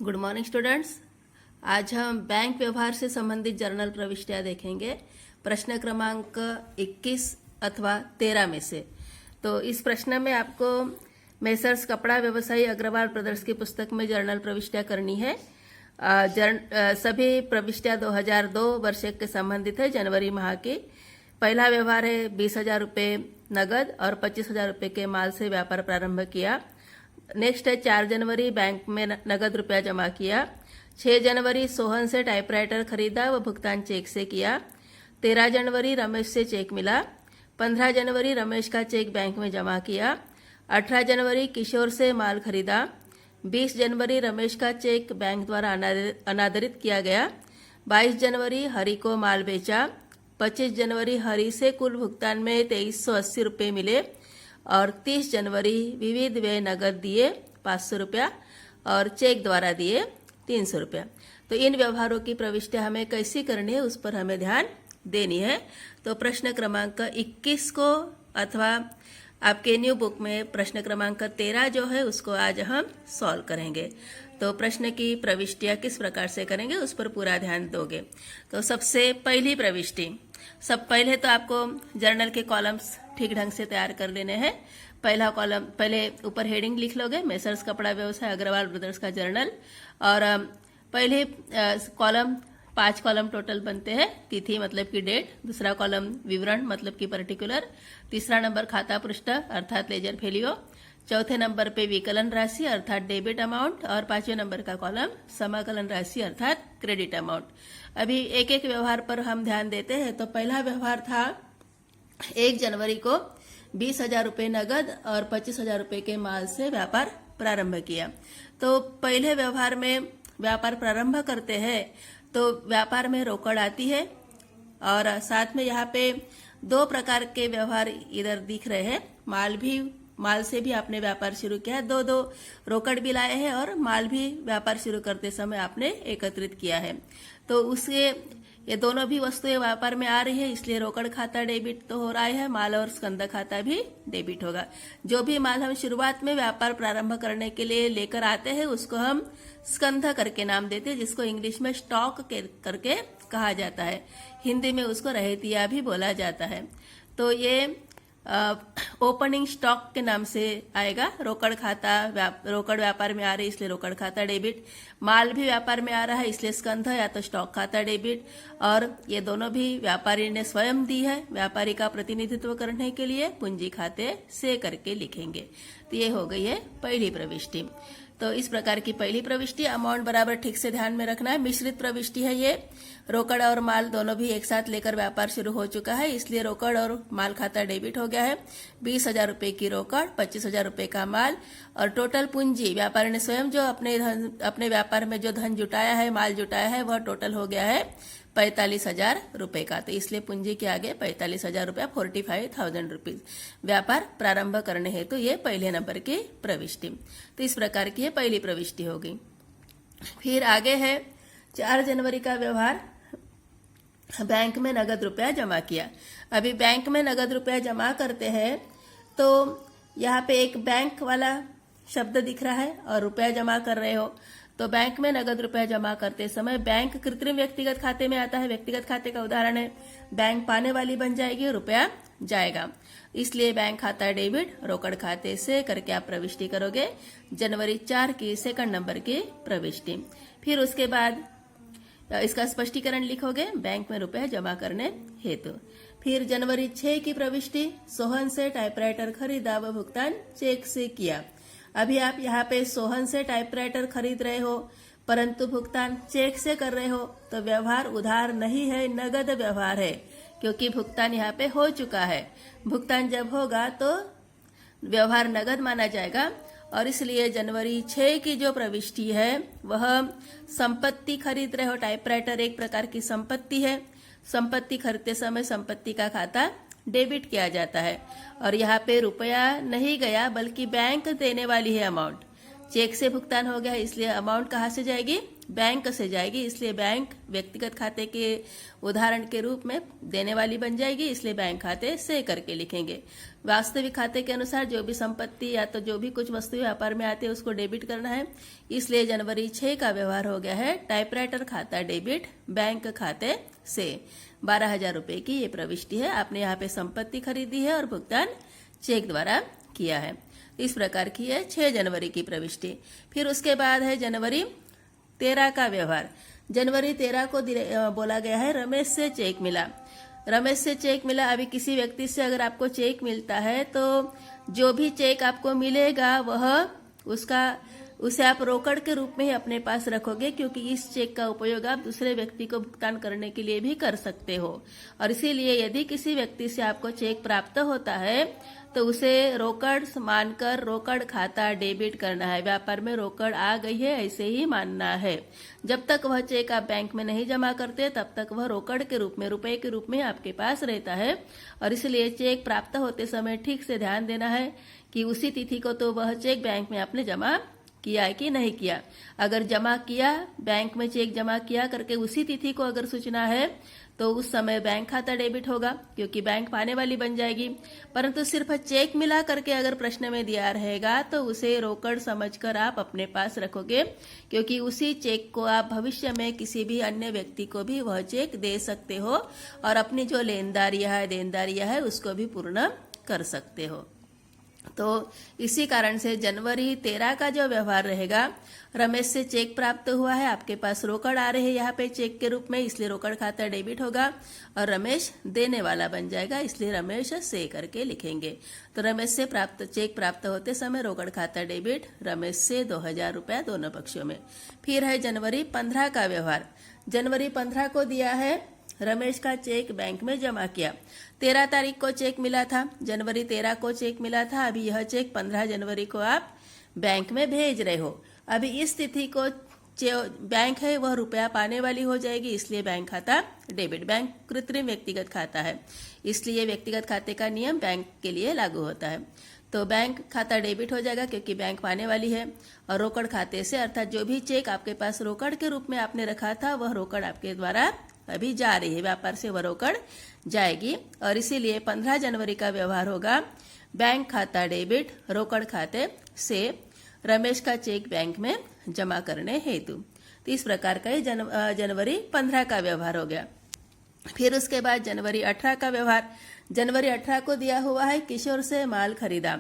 Good morning students. आज हम bank व्यवहार से संबंधित जर्नल प्रविष्टियां देखेंगे प्रश्न क्रमांक 21 अथवा 13 में से। तो इस प्रश्न में आपको मेसर्स कपड़ा व्यवसायी अग्रवाल ब्रदर्स की पुस्तक में जर्नल प्रविष्टियां करनी है। सभी प्रविष्टियां 2002 वर्ष के संबंधित है, जनवरी माह की। पहला व्यवहार है 20,000 रुपये नगद और 25,000 रुपये के माल से व्यापार प्रारंभ किया। नेक्स्ट है 4 जनवरी बैंक में नगद रुपया जमा किया। 6 जनवरी सोहन से टाइपराइटर खरीदा व भुगतान चेक से किया। 13 जनवरी रमेश से चेक मिला। 15 जनवरी रमेश का चेक बैंक में जमा किया। 18 जनवरी किशोर से माल खरीदा। 20 जनवरी रमेश का चेक बैंक द्वारा अनादरित किया गया। 22 जनवरी हरि को माल बेचा। 25 जनवरी हरि से कुल भुगतान में 2380 रुपये मिले और 30 जनवरी विविध व्यय नगद दिए 500 रुपया और चेक द्वारा दिए 300 रुपया। तो इन व्यवहारों की प्रविष्टियां हमें कैसी करनी है उस पर हमें ध्यान देनी है। तो प्रश्न क्रमांक 21 को अथवा आपके न्यू बुक में प्रश्न क्रमांक 13 जो है उसको आज हम सॉल्व करेंगे। तो प्रश्न की प्रविष्टियां किस प्रकार से करेंगे उस पर पूरा ध्यान दोगे। तो सबसे पहली प्रविष्टि, सब पहले तो आपको जर्नल के कॉलम्स ठीक ढंग से तैयार कर लेने हैं। पहला कॉलम, पहले ऊपर हेडिंग लिख लोगे मेसर्स कपड़ा व्यवसाय अग्रवाल ब्रदर्स का जर्नल, और पहले कॉलम 5 कॉलम टोटल बनते हैं। तिथि मतलब की डेट, दूसरा कॉलम विवरण मतलब की पर्टिकुलर, तीसरा नंबर खाता पृष्ठ अर्थात लेजर फेलियो, चौथे नंबर पे विकलन राशि अर्थात डेबिट अमाउंट, और 5वें नंबर का कॉलम समाकलन राशि अर्थात क्रेडिट अमाउंट। अभी एक एक व्यवहार पर हम ध्यान देते हैं। तो पहला व्यवहार था 1 जनवरी को 20,000 रुपये नगद और 25,000 रुपये के माल से व्यापार प्रारंभ किया। तो पहले व्यवहार में व्यापार प्रारंभ करते हैं तो व्यापार में रोकड़ आती है, और साथ में यहाँ पे 2 प्रकार के व्यवहार इधर दिख रहे हैं। माल से भी आपने व्यापार शुरू किया है, 2 रोकड़ भी लाए हैं और माल भी व्यापार शुरू करते समय आपने एकत्रित किया है। तो उसके ये दोनों भी वस्तुएं व्यापार में आ रही है, इसलिए रोकड़ खाता डेबिट तो हो रहा है, माल और स्कंद खाता भी डेबिट होगा। जो भी माल हम शुरुआत में व्यापार प्रारंभ करने के लिए लेकर आते हैं उसको हम स्कंध करके नाम देते हैं, जिसको इंग्लिश में स्टॉक करके कहा जाता है। हिंदी में उसको रहतिया भी बोला जाता है। तो ये ओपनिंग स्टॉक के नाम से आएगा। रोकड़ खाता रोकड़ व्यापार में आ रही इसलिए रोकड़ खाता डेबिट, माल भी व्यापार में आ रहा है इसलिए स्कंध या तो स्टॉक खाता डेबिट, और ये दोनों भी व्यापारी ने स्वयं दी है। व्यापारी का प्रतिनिधित्व करने के लिए पूंजी खाते से करके लिखेंगे। तो ये हो गई है पहली प्रविष्टि। तो इस प्रकार की पहली प्रविष्टि, अमाउंट बराबर ठीक से ध्यान में रखना है। मिश्रित प्रविष्टि है ये, रोकड़ और माल दोनों भी एक साथ लेकर व्यापार शुरू हो चुका है इसलिए रोकड़ और माल खाता डेबिट हो गया है। 20,000 रुपये की रोकड़, 25,000 रुपये का माल, और टोटल पूंजी व्यापारी ने स्वयं जो अपने व्यापार में जो धन जुटाया है, माल जुटाया है, वह टोटल हो गया है 45,000 रुपये का। तो इसलिए पूंजी के आगे 45,000 रुपया 45,000 रुपीज व्यापार प्रारंभ करने हेतु ये पहले नंबर की प्रविष्टि। तो इस प्रकार की ये पहली प्रविष्टि होगी। फिर आगे है 4 जनवरी का व्यवहार, बैंक में नगद रुपया जमा किया। अभी बैंक में नगद रुपया जमा करते हैं तो यहाँ पे एक बैंक वाला शब्द दिख रहा है और रुपया जमा कर रहे हो। तो बैंक में नगद रुपया जमा करते समय बैंक कृत्रिम व्यक्तिगत खाते में आता है। व्यक्तिगत खाते का उदाहरण है, बैंक पाने वाली बन जाएगी, रुपया जाएगा, इसलिए बैंक खाता डेबिट रोकड़ खाते से करके आप प्रविष्टि करोगे। जनवरी 4 की सेकंड नंबर की प्रविष्टि। फिर उसके बाद इसका स्पष्टीकरण लिखोगे बैंक में रुपया जमा करने हेतु। फिर जनवरी 6 की प्रविष्टि, सोहन से टाइपराइटर खरीदा व भुगतान चेक से किया। अभी आप यहाँ पे सोहन से टाइपराइटर खरीद रहे हो परंतु भुगतान चेक से कर रहे हो, तो व्यवहार उधार नहीं है, नगद व्यवहार है, क्योंकि भुगतान यहाँ पे हो चुका है। भुगतान जब होगा तो व्यवहार नगद माना जाएगा, और इसलिए जनवरी 6 की जो प्रविष्टि है वह संपत्ति खरीद रहे हो। टाइपराइटर एक प्रकार की संपत्ति है, संपत्ति खरीदते समय संपत्ति का खाता डेबिट किया जाता है, और यहाँ पे रुपया नहीं गया बल्कि बैंक देने वाली है अमाउंट। चेक से भुगतान हो गया है, इसलिए अमाउंट कहाँ से जाएगी, बैंक से जाएगी, इसलिए बैंक व्यक्तिगत खाते के उदाहरण के रूप में देने वाली बन जाएगी, इसलिए बैंक खाते से करके लिखेंगे। वास्तविक खाते के अनुसार जो भी संपत्ति या तो जो भी कुछ वस्तु व्यापार में आती है उसको डेबिट करना है, इसलिए जनवरी 6 का व्यवहार हो गया है टाइपराइटर खाता डेबिट बैंक खाते से। 12,000 रुपए की ये प्रविष्टि है, आपने यहाँ पे संपत्ति खरीदी है और भुगतान चेक द्वारा किया है। इस प्रकार की है 6 जनवरी की प्रविष्टि। फिर उसके बाद है जनवरी 13 का व्यवहार। जनवरी 13 को बोला गया है रमेश से चेक मिला। रमेश से चेक मिला, अभी किसी व्यक्ति से अगर आपको चेक मिलता है तो जो भी चेक आपको मिलेगा उसे आप रोकड़ के रूप में ही अपने पास रखोगे, क्योंकि इस चेक का उपयोग आप दूसरे व्यक्ति को भुगतान करने के लिए भी कर सकते हो। और इसीलिए यदि किसी व्यक्ति से आपको चेक प्राप्त होता है तो उसे रोकड़ मानकर रोकड़ खाता डेबिट करना है। व्यापार में रोकड़ आ गई है ऐसे ही मानना है। जब तक वह चेक आप बैंक में नहीं जमा करते तब तक वह रोकड़ के रूप में, रुपए के रूप में आपके पास रहता है। और इसलिए चेक प्राप्त होते समय ठीक से ध्यान देना है कि उसी तिथि को तो वह चेक बैंक में आपने जमा किया है कि नहीं किया। अगर जमा किया, बैंक में चेक जमा किया करके उसी तिथि को अगर सूचना है तो उस समय बैंक खाता डेबिट होगा, क्योंकि बैंक पाने वाली बन जाएगी। परंतु सिर्फ चेक मिला करके अगर प्रश्न में दिया रहेगा तो उसे रोकड़ समझकर आप अपने पास रखोगे, क्योंकि उसी चेक को आप भविष्य में किसी भी अन्य व्यक्ति को भी वह चेक दे सकते हो और अपनी जो लेनदारियां है देनदारियां है उसको भी पूर्ण कर सकते हो। तो इसी कारण से जनवरी 13 का जो व्यवहार रहेगा, रमेश से चेक प्राप्त हुआ है, आपके पास रोकड़ आ रहे हैं यहाँ पे चेक के रूप में, इसलिए रोकड़ खाता डेबिट होगा और रमेश देने वाला बन जाएगा, इसलिए रमेश से करके लिखेंगे। तो रमेश से चेक प्राप्त होते समय रोकड़ खाता डेबिट, रमेश से 2,000 रुपया दोनों पक्षों में। फिर है जनवरी 15 का व्यवहार। जनवरी 15 को दिया है रमेश का चेक बैंक में जमा किया। 13 तारीख को चेक मिला था, जनवरी 13 को चेक मिला था, अभी यह चेक 15 जनवरी को आप बैंक में भेज रहे हो। अभी इस तिथि को बैंक है वह रुपया पाने वाली हो जाएगी, इसलिए बैंक खाता डेबिट। बैंक कृत्रिम व्यक्तिगत खाता है, इसलिए व्यक्तिगत खाते का नियम बैंक के लिए लागू होता है। तो बैंक खाता डेबिट हो जाएगा क्योंकि बैंक पाने वाली है। और रोकड़ खाते से, अर्थात जो भी चेक आपके पास रोकड़ के रूप में आपने रखा था वह रोकड़ आपके द्वारा अभी जा रही है, व्यापार से वह रोकड़ जाएगी। और इसीलिए 15 जनवरी का व्यवहार होगा बैंक खाता डेबिट रोकड़ खाते से रमेश का चेक बैंक में जमा करने हेतु। तो इस प्रकार का ही जनवरी 15 का व्यवहार हो गया। फिर उसके बाद जनवरी 18 का व्यवहार। जनवरी 18 को दिया हुआ है किशोर से माल खरीदा।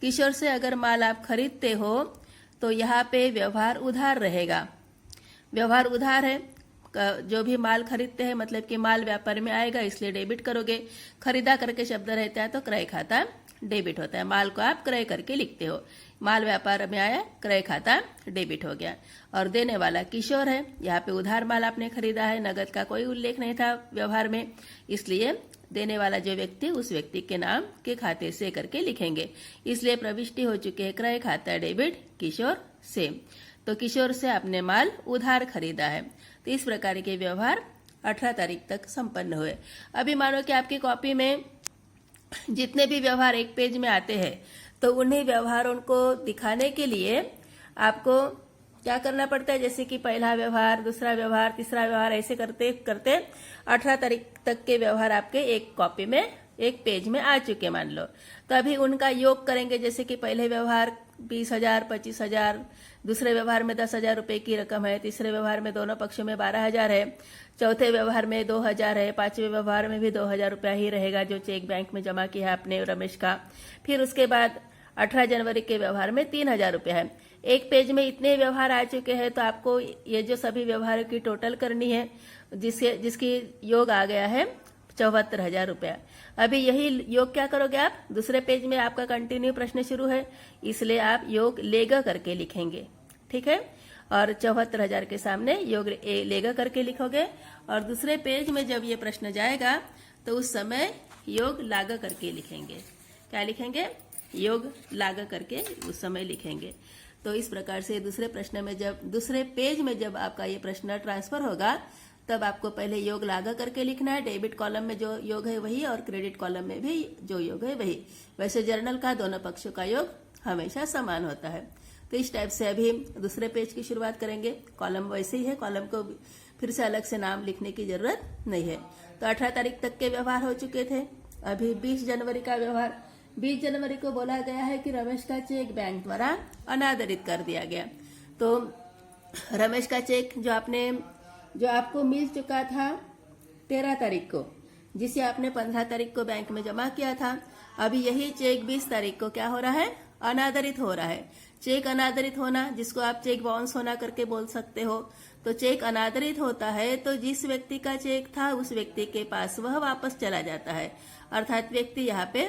किशोर से अगर माल आप खरीदते हो तो यहाँ पे व्यवहार उधार रहेगा। व्यवहार उधार है, जो भी माल खरीदते हैं मतलब कि माल व्यापार में आएगा इसलिए डेबिट करोगे। खरीदा करके शब्द रहता है तो क्रय खाता डेबिट होता है। माल को आप क्रय करके लिखते हो, माल व्यापार में आया क्रय खाता डेबिट हो गया। और देने वाला किशोर है, यहाँ पे उधार माल आपने खरीदा है, नगद का कोई उल्लेख नहीं था व्यवहार में, इसलिए देने वाला जो व्यक्ति उस व्यक्ति के नाम के खाते से करके लिखेंगे। इसलिए प्रविष्टि हो चुकी है क्रय खाता डेबिट किशोर से। तो किशोर से आपने माल उधार खरीदा है। तो इस प्रकार के व्यवहार 18 तारीख तक संपन्न हुए। अभी मानो कि आपकी कॉपी में जितने भी व्यवहार एक पेज में आते हैं तो उन्हीं व्यवहारों को दिखाने के लिए आपको क्या करना पड़ता है, जैसे कि पहला व्यवहार, दूसरा व्यवहार, तीसरा व्यवहार, ऐसे करते करते 18 तारीख तक के व्यवहार आपके एक कॉपी में एक पेज में आ चुके मान लो। तो अभी उनका योग करेंगे, जैसे कि पहले व्यवहार 20,000, 25,000, दूसरे व्यवहार में 10,000 रुपए की रकम है, तीसरे व्यवहार में दोनों पक्षों में 12,000 है, चौथे व्यवहार में 2,000 है, पांचवें व्यवहार में भी 2,000 रुपया ही रहेगा जो चेक बैंक में जमा किया है आपने रमेश का। फिर उसके बाद 18 जनवरी के व्यवहार में 3,000 रुपया है। एक पेज में इतने व्यवहार आ चुके हैं तो आपको ये जो सभी व्यवहारों की टोटल करनी है, जिसकी योग आ गया है 74,000 रुपया। अभी यही योग क्या करोगे आप, दूसरे पेज में आपका कंटिन्यू प्रश्न शुरू है, इसलिए आप योग लेगा करके लिखेंगे, ठीक है। और 74,000 के सामने योग लेगा करके लिखोगे। और दूसरे पेज में जब ये प्रश्न जाएगा तो उस समय योग लागा करके लिखेंगे। क्या लिखेंगे, योग लागा करके उस समय लिखेंगे। तो इस प्रकार से दूसरे प्रश्न में जब दूसरे पेज में जब आपका ये प्रश्न ट्रांसफर होगा तब आपको पहले योग लागा करके लिखना है। डेबिट कॉलम में जो योग है वही और क्रेडिट कॉलम में भी जो योग है वही। वैसे जर्नल का दोनों पक्षों का योग हमेशा समान होता है। तो इस टाइप से अभी दूसरे पेज की शुरुआत करेंगे। कॉलम वैसे ही है, कॉलम को फिर से अलग से नाम लिखने की जरूरत नहीं है। तो 18 तारीख तक के व्यवहार हो चुके थे। अभी 20 जनवरी का व्यवहार। 20 जनवरी को बोला गया है कि रमेश का चेक बैंक द्वारा अनादरित कर दिया गया। तो रमेश का चेक जो आपको मिल चुका था 13 तारीख को, जिसे आपने 15 तारीख को बैंक में जमा किया था, अभी यही चेक 20 तारीख को क्या हो रहा है, अनादरित हो रहा है। चेक अनादरित होना, जिसको आप चेक बाउंस होना करके बोल सकते हो। तो चेक अनादरित होता है तो जिस व्यक्ति का चेक था उस व्यक्ति के पास वह वापस चला जाता है, अर्थात व्यक्ति यहाँ पे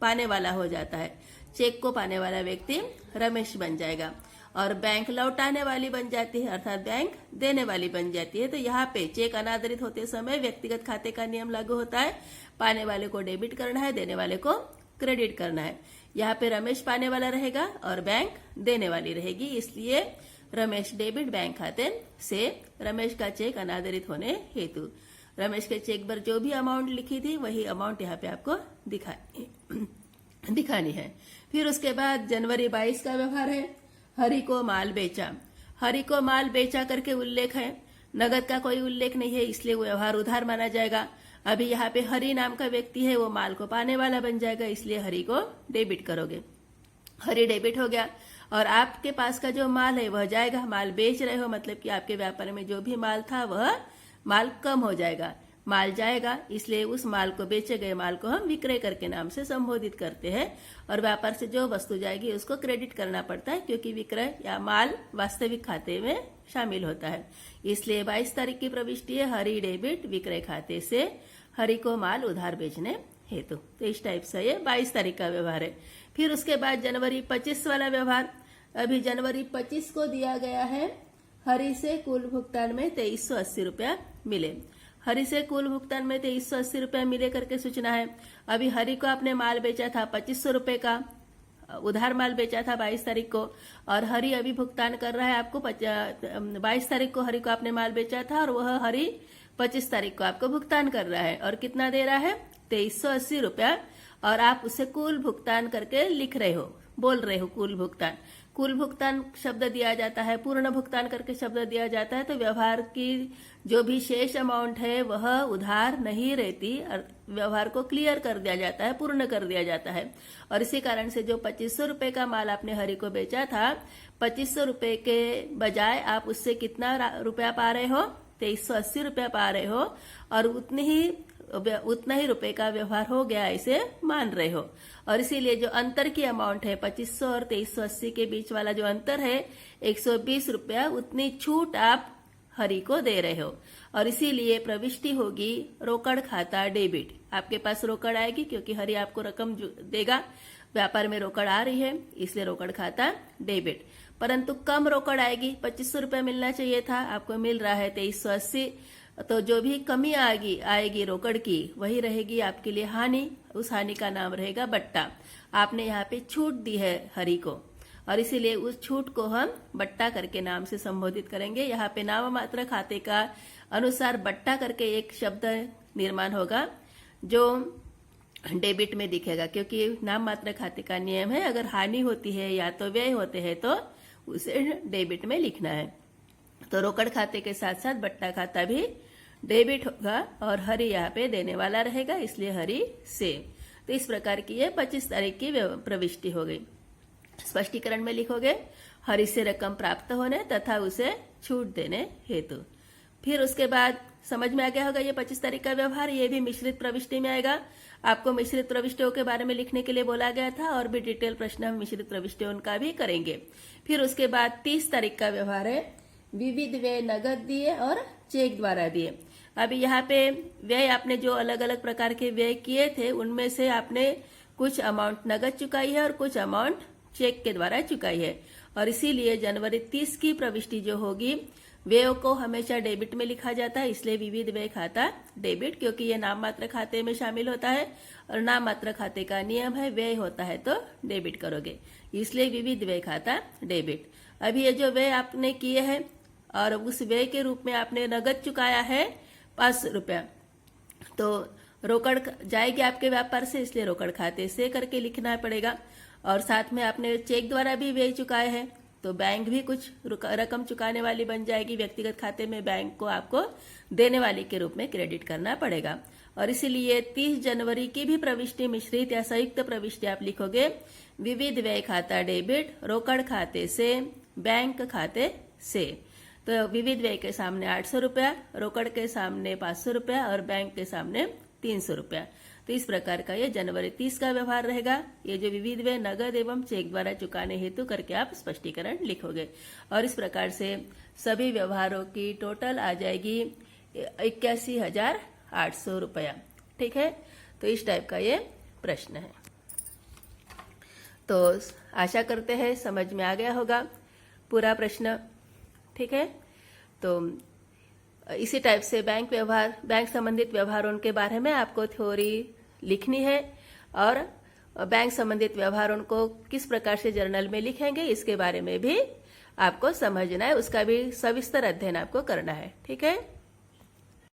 पाने वाला हो जाता है। चेक को पाने वाला व्यक्ति रमेश बन जाएगा और बैंक लौटाने वाली बन जाती है, अर्थात बैंक देने वाली बन जाती है। तो यहाँ पे चेक अनादरित होते समय व्यक्तिगत खाते का नियम लागू होता है। पाने वाले को डेबिट करना है, देने वाले को क्रेडिट करना है। यहाँ पे रमेश पाने वाला रहेगा और बैंक देने वाली रहेगी, इसलिए रमेश डेबिट बैंक खाते से रमेश का चेक अनादरित होने हेतु रमेश के चेक पर जो भी अमाउंट लिखी थी वही अमाउंट यहाँ पे आपको दिखानी है। फिर उसके बाद जनवरी 22 का व्यवहार है। हरि को माल बेचा। हरि को माल बेचा करके उल्लेख है, नगद का कोई उल्लेख नहीं है, इसलिए वो व्यवहार उधार माना जाएगा। अभी यहाँ पे हरि नाम का व्यक्ति है, वो माल को पाने वाला बन जाएगा, इसलिए हरि को डेबिट करोगे। हरि डेबिट हो गया और आपके पास का जो माल है वह जाएगा। माल बेच रहे हो मतलब कि आपके व्यापार में जो भी माल था वह माल कम हो जाएगा, माल जाएगा, इसलिए उस माल को, बेचे गए माल को हम विक्रय करके नाम से संबोधित करते हैं। और व्यापार से जो वस्तु जाएगी उसको क्रेडिट करना पड़ता है, क्योंकि विक्रय या माल वास्तविक खाते में शामिल होता है। इसलिए 22 तारीख की प्रविष्टि है, हरि डेबिट विक्रय खाते से हरि को माल उधार बेचने हेतु। तो इस टाइप से ये 22 तारीख का व्यवहार है। फिर उसके बाद जनवरी 25 वाला व्यवहार। अभी जनवरी 25 को दिया गया है, हरि से कुल भुगतान में 2380 रुपया मिले। हरि से कुल भुगतान में 2380 रुपया मिले करके सूचना है। अभी हरि को आपने माल बेचा था 2500 रुपए का, उधार माल बेचा था 22 तारीख को, और हरि अभी भुगतान कर रहा है आपको 22 तारीख को हरि को आपने माल बेचा था और वह हरि 25 तारीख को आपको भुगतान कर रहा है। और कितना दे रहा है, 2380 रुपया, और आप उसे कुल भुगतान करके लिख रहे हो, बोल रहे हो कुल भुगतान। कुल भुगतान शब्द दिया जाता है, पूर्ण भुगतान करके शब्द दिया जाता है, तो व्यवहार की जो भी शेष अमाउंट है वह उधार नहीं रहती, व्यवहार को क्लियर कर दिया जाता है, पूर्ण कर दिया जाता है। और इसी कारण से जो 2500 रुपए का माल आपने हरि को बेचा था, 2500 रुपए के बजाय आप उससे कितना रुपया पा रहे हो, 2380 रुपया पा रहे हो, और उतना ही रुपए का व्यवहार हो गया ऐसे मान रहे हो। और इसीलिए जो अंतर की अमाउंट है 2500 और 2380 के बीच वाला जो अंतर है 120 रुपया, उतनी छूट आप हरि को दे रहे हो। और इसीलिए प्रविष्टि होगी रोकड़ खाता डेबिट। आपके पास रोकड़ आएगी क्योंकि हरि आपको रकम देगा, व्यापार में रोकड़ आ रही है, इसलिए रोकड़ खाता डेबिट। परंतु कम रोकड़ आएगी, 2500 रुपया मिलना चाहिए था, आपको मिल रहा है 2380, तो जो भी कमी आएगी रोकड़ की वही रहेगी आपके लिए हानि। उस हानि का नाम रहेगा बट्टा। आपने यहाँ पे छूट दी है हरि को और इसीलिए उस छूट को हम बट्टा करके नाम से संबोधित करेंगे। यहाँ पे नाम मात्र खाते का अनुसार बट्टा करके एक शब्द निर्माण होगा जो डेबिट में दिखेगा, क्योंकि नाम मात्र खाते का नियम है, अगर हानि होती है या तो व्यय होते हैं तो उसे डेबिट में लिखना है। तो रोकड़ खाते के साथ साथ बट्टा खाता भी डेबिट होगा और हरि यहाँ पे देने वाला रहेगा, इसलिए हरि से। तो इस प्रकार की ये 25 तारीख की प्रविष्टि हो गई। स्पष्टीकरण में लिखोगे हरि से रकम प्राप्त होने तथा उसे छूट देने हेतु। फिर उसके बाद समझ में आ गया होगा ये 25 तारीख का व्यवहार, ये भी मिश्रित प्रविष्टि में आएगा। आपको मिश्रित प्रविष्टियों के बारे में लिखने के लिए बोला गया था और भी डिटेल प्रश्न हम मिश्रित प्रविष्टियों का भी करेंगे। फिर उसके बाद 30 तारीख का व्यवहार है, विविध व्यय नगद दिए और चेक द्वारा दिए। अभी यहाँ पे व्यय आपने जो अलग अलग प्रकार के व्यय किए थे उनमें से आपने कुछ अमाउंट नगद चुकाई है और कुछ अमाउंट चेक के द्वारा चुकाई है। और इसीलिए जनवरी 30 की प्रविष्टि जो होगी व्ययों को हमेशा डेबिट में लिखा जाता है, इसलिए विविध व्यय खाता डेबिट, क्योंकि ये नाम मात्र खाते में शामिल होता है और नाम मात्र खाते का नियम है व्यय होता है तो डेबिट करोगे, इसलिए विविध व्यय खाता डेबिट। अभी ये जो व्यय आपने किए हैं और उस व्यय के रूप में आपने नगद चुकाया है 500 रुपया, तो रोकड़ जाएगी आपके व्यापार से, इसलिए रोकड़ खाते से करके लिखना पड़ेगा। और साथ में आपने चेक द्वारा भी व्यय चुकाए हैं तो बैंक भी कुछ रकम चुकाने वाली बन जाएगी व्यक्तिगत खाते में, बैंक को आपको देने वाली के रूप में क्रेडिट करना पड़ेगा। और इसीलिए 30 जनवरी की भी प्रविष्टि मिश्रित या संयुक्त प्रविष्टि आप लिखोगे विविध व्यय खाता डेबिट रोकड़ खाते से बैंक खाते से। तो विविध व्यय के सामने 800 रुपया, रोकड़ के सामने 500 रुपया और बैंक के सामने 300 रुपया। तो इस प्रकार का ये जनवरी 30 का व्यवहार रहेगा। ये जो विविध व्यय नगद एवं चेक द्वारा चुकाने हेतु करके आप स्पष्टीकरण लिखोगे और इस प्रकार से सभी व्यवहारों की टोटल आ जाएगी 81,800 रुपया। ठीक है, तो इस टाइप का ये प्रश्न है। तो आशा करते हैं समझ में आ गया होगा पूरा प्रश्न। ठीक है, तो इसी टाइप से बैंक संबंधित व्यवहारों के बारे में आपको थ्योरी लिखनी है और बैंक संबंधित व्यवहारों को किस प्रकार से जर्नल में लिखेंगे इसके बारे में भी आपको समझना है, उसका भी सविस्तर अध्ययन आपको करना है। ठीक है।